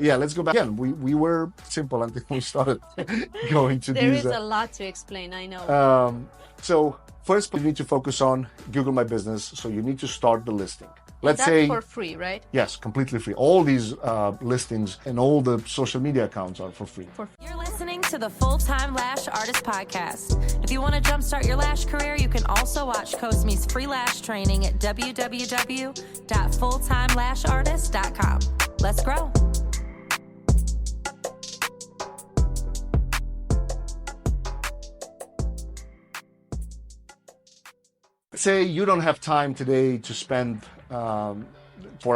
Yeah, let's go back again. We were simple until we started going to There these. is a lot to explain, I know. So first, you need to focus on Google My Business. So you need to start the listing. Let's That's say for free, right? yes, completely free. All these listings and all the social media accounts are for free. You're listening to the Full-Time Lash Artist Podcast. If you want to jumpstart your lash career, you can also watch Cosme's free lash training at www.fulltimelashartist.com. Let's grow. Say you don't have time today to spend 4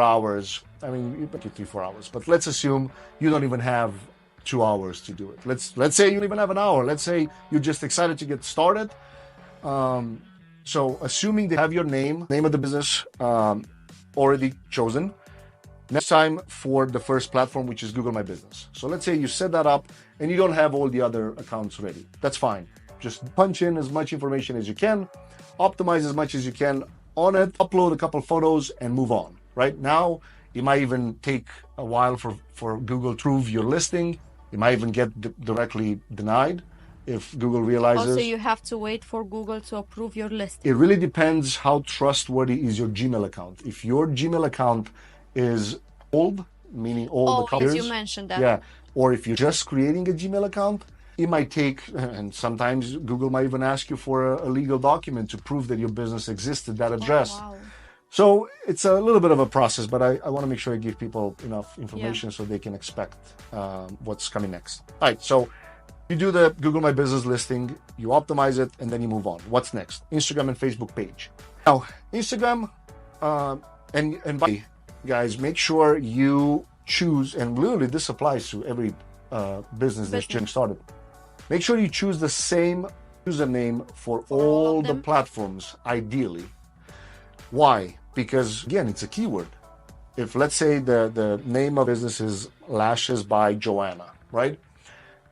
hours. I mean, you put 3-4 hours, but let's assume you don't even have 2 hours to do it. Let's say you don't even have an hour. Let's say you're just excited to get started. So assuming they have your name of the business already chosen, next time for the first platform, which is Google My Business. So let's say you set that up and you don't have all the other accounts ready. That's fine. Just punch in as much information as you can, optimize as much as you can on it, upload a couple photos and move on. Right now, it might even take a while for Google to approve your listing. It might even get directly denied if Google realizes. Also, you have to wait for Google to approve your listing. It really depends how trustworthy is your Gmail account. If your Gmail account is old, meaning all the couple yes, years, you mentioned that. yeah, or if you're just creating a Gmail account, it might take, and sometimes Google might even ask you for a legal document to prove that your business existed, that address. Oh, wow. So it's a little bit of a process, but I want to make sure I give people enough information so they can expect what's coming next. All right, so you do the Google My Business listing, you optimize it, and then you move on. What's next? Instagram and Facebook page. Now, Instagram, and by the way, guys, make sure you choose, and literally this applies to every business that's getting started. Make sure you choose the same username for all the platforms, ideally. Why? Because, again, it's a keyword. If, let's say, the name of business is Lashes by Joanna, right?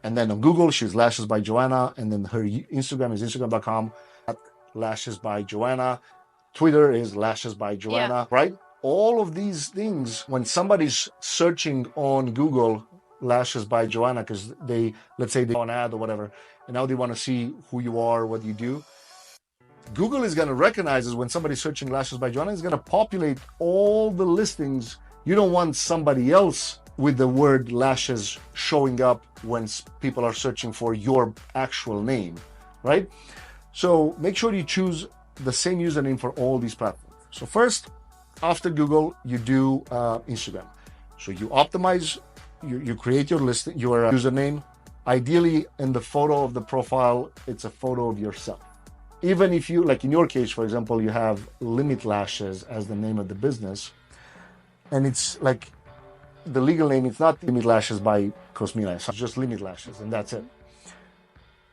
And then on Google, she's Lashes by Joanna, and then her Instagram is instagram.com @Lashes by Joanna. Twitter is Lashes by Joanna, right? All of these things, when somebody's searching on Google Lashes by Joanna, because let's say they saw an ad or whatever, and now they want to see who you are, what you do, Google is going to recognize this when somebody's searching Lashes by Joanna. It's going to populate all the listings. You don't want somebody else with the word lashes showing up when people are searching for your actual name, right? So make sure you choose the same username for all these platforms. So first, after Google, you do Instagram. So you optimize, you create your listing, your username. Ideally, in the photo of the profile, it's a photo of yourself. Even if you, like in your case, for example, you have Limit Lashes as the name of the business, and it's like the legal name, it's not Limit Lashes by Cosmina, it's just Limit Lashes, and that's it.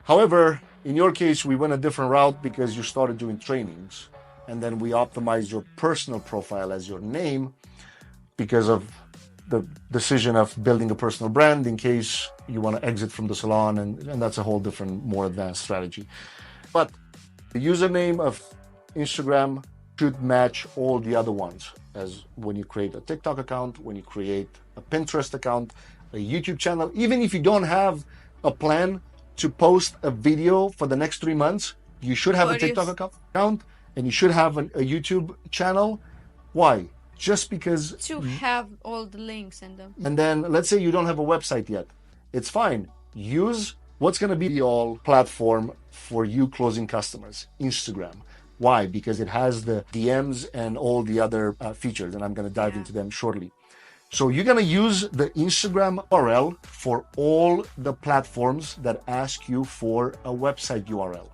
However, in your case, we went a different route because you started doing trainings, and then we optimized your personal profile as your name because of the decision of building a personal brand in case you want to exit from the salon, and that's a whole different, more advanced strategy. But the username of Instagram should match all the other ones, as when you create a TikTok account, when you create a Pinterest account, a YouTube channel. Even if you don't have a plan to post a video for the next 3 months, you should have a TikTok account and you should have a YouTube channel. Why? Just because to have all the links in them. And then let's say you don't have a website yet. It's fine. Use what's going to be the all platform for you closing customers, Instagram. Why? Because it has the DMs and all the other features, and I'm going to dive into them shortly. So you're going to use the Instagram URL for all the platforms that ask you for a website URL.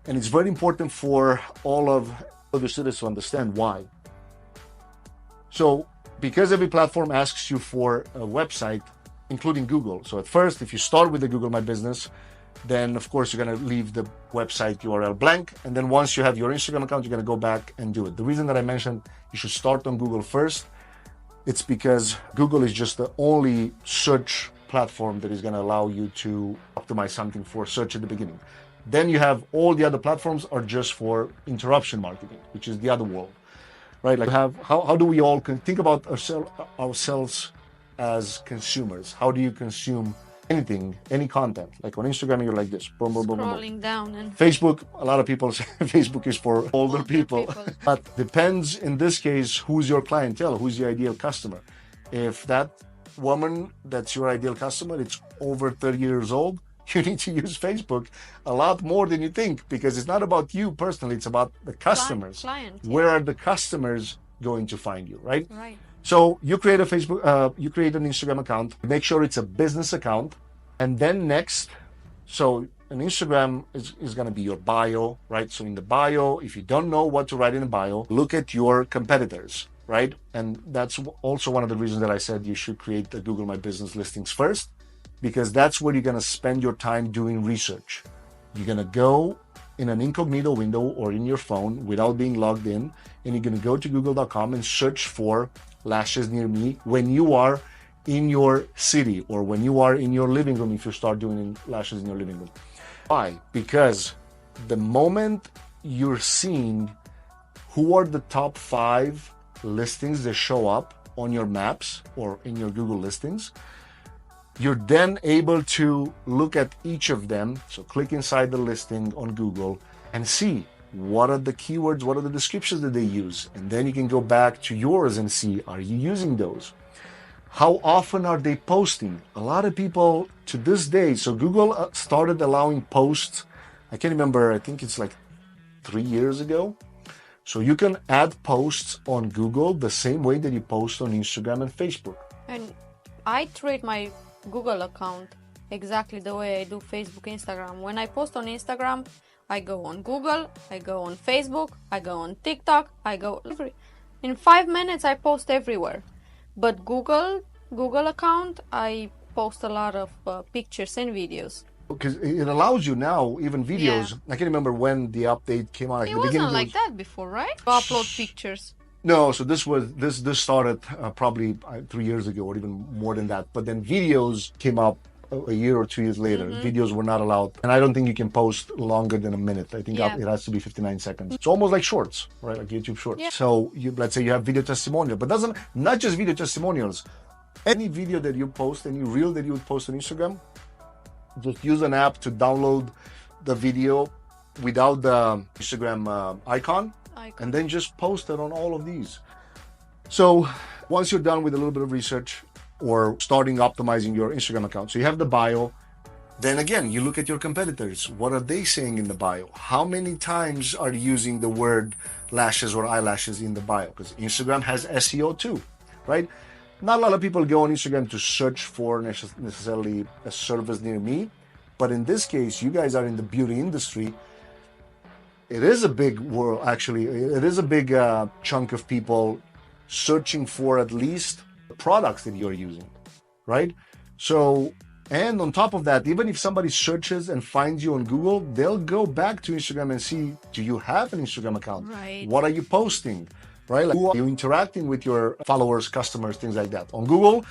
And it's very important for all of the students to understand why. So because every platform asks you for a website, including Google. So at first, if you start with the Google My Business, then of course you're going to leave the website URL blank. And then once you have your Instagram account, you're going to go back and do it. The reason that I mentioned you should start on Google first, it's because Google is just the only search platform that is going to allow you to optimize something for search at the beginning. Then you have all the other platforms are just for interruption marketing, which is the other world, right? Like how do we all think about ourselves as consumers? How do you consume anything, any content? Like on Instagram, you're like this, boom, boom, boom, boom, boom. Scrolling down and Facebook, a lot of people say Facebook is for older people. But depends in this case, who's your clientele, who's your ideal customer. If that woman that's your ideal customer, it's over 30 years old, you need to use Facebook a lot more than you think, because it's not about you personally, it's about the customers. client, yeah. Where are the customers going to find you, right? Right. So you create a Facebook, you create an Instagram account, make sure it's a business account. And then next, so an Instagram is going to be your bio, right? So in the bio, if you don't know what to write in the bio, look at your competitors, right? And that's also one of the reasons that I said you should create the Google My Business listings first, because that's where you're going to spend your time doing research. You're going to go in an incognito window or in your phone without being logged in, and you're going to go to google.com and search for lashes near me when you are in your city or when you are in your living room, if you start doing lashes in your living room. Why? Because the moment you're seeing who are the top 5 listings that show up on your maps or in your Google listings, you're then able to look at each of them. So click inside the listing on Google and see what are the keywords, what are the descriptions that they use. And then you can go back to yours and see, are you using those? How often are they posting? A lot of people to this day, so Google started allowing posts, I can't remember, I think it's like 3 years ago. So you can add posts on Google the same way that you post on Instagram and Facebook. And I treat my Google account exactly the way I do Facebook, Instagram. When I post on Instagram, I go on Google, I go on Facebook, I go on TikTok, in 5 minutes I post everywhere. But Google account, I post a lot of pictures and videos. Because it allows you now, even videos. I can't remember when the update came out. It wasn't like that before, right? To upload pictures. No, so this started probably 3 years ago or even more than that. But then videos came up a year or 2 years later. Videos were not allowed. And I don't think you can post longer than a minute. I think it has to be 59 seconds. It's almost like shorts, right? Like YouTube shorts. Yeah. So let's say you have video testimonial, but not just video testimonials. Any video that you post, any reel that you would post on Instagram, just use an app to download the video without the Instagram icon. And then just post it on all of these. So once you're done with a little bit of research or starting optimizing your Instagram account, so you have the bio, then again, you look at your competitors. What are they saying in the bio? How many times are you using the word lashes or eyelashes in the bio? Because Instagram has SEO too, right? Not a lot of people go on Instagram to search for necessarily a service near me. But in this case, you guys are in the beauty industry. It is a big world, actually. It is a big chunk of people searching for at least the products that you're using, right? So, and on top of that, even if somebody searches and finds you on Google, they'll go back to Instagram and see, do you have an Instagram account? Right. What are you posting, right? Like, who are you interacting with your followers, customers, things like that. On Google,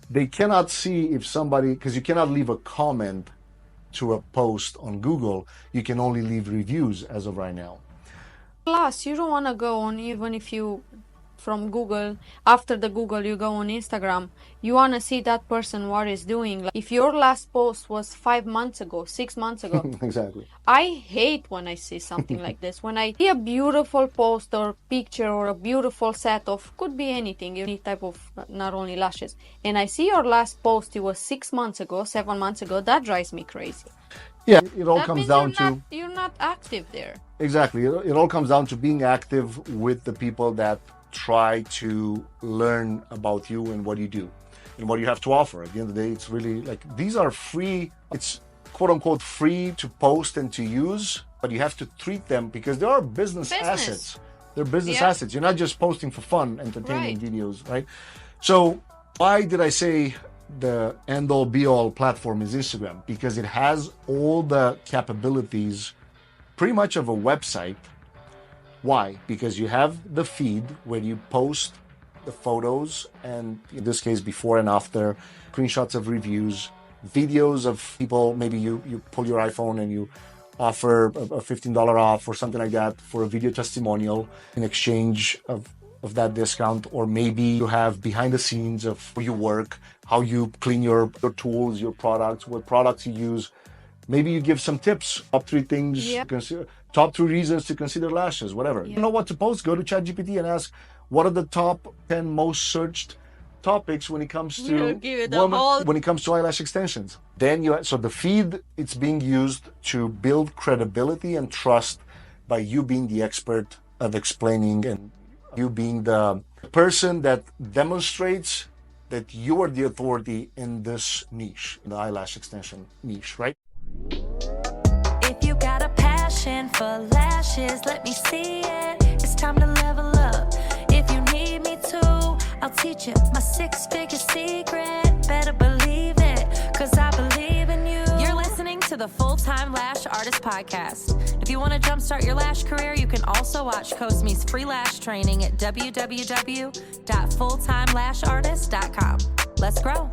they cannot see if somebody, because you cannot leave a comment to a post on Google, you can only leave reviews as of right now. Plus, you don't want to go on, even if you from Google, after the Google you go on Instagram, you want to see that person what is doing. Like if your last post was 5 months ago, 6 months ago. Exactly. I hate when I see something like this. When I see a beautiful post or picture or a beautiful set of, could be anything, any type of, not only lashes, and I see your last post, it was 6 months ago, 7 months ago, that drives me crazy. Yeah, it all comes down to... You're not active there. Exactly. It all comes down to being active with the people that try to learn about you and what you do and what you have to offer. At the end of the day, it's really like, these are free. It's quote unquote free to post and to use, but you have to treat them because they are business assets. They're business assets. You're not just posting for fun, entertaining videos, right? So why did I say the end all be all platform is Instagram? Because it has all the capabilities pretty much of a website. Why? Because you have the feed where you post the photos and, in this case, before and after, screenshots of reviews, videos of people. Maybe you pull your iPhone and you offer a $15 off or something like that for a video testimonial in exchange of of that discount, or maybe you have behind the scenes of how you work, how you clean your tools, your products, what products you use. Maybe you give some tips, top 3 things to consider, top 3 reasons to consider lashes, whatever. You know what to post? Go to ChatGPT and ask, what are the top 10 most searched topics when it comes to when it comes to eyelash extensions? Then so the feed, it's being used to build credibility and trust by you being the expert of explaining and you being the person that demonstrates that you are the authority in this niche, in the eyelash extension niche, right? If you got a passion for lashes, let me see it. It's time to level up. If you need me to, I'll teach you my 6-figure secret. Better believe it, cause I believe in you. You're listening to the Full-Time Lash Artist Podcast. If you want to jumpstart your lash career, you can also watch CoSme's free lash training at www.fulltimelashartist.com. Let's grow.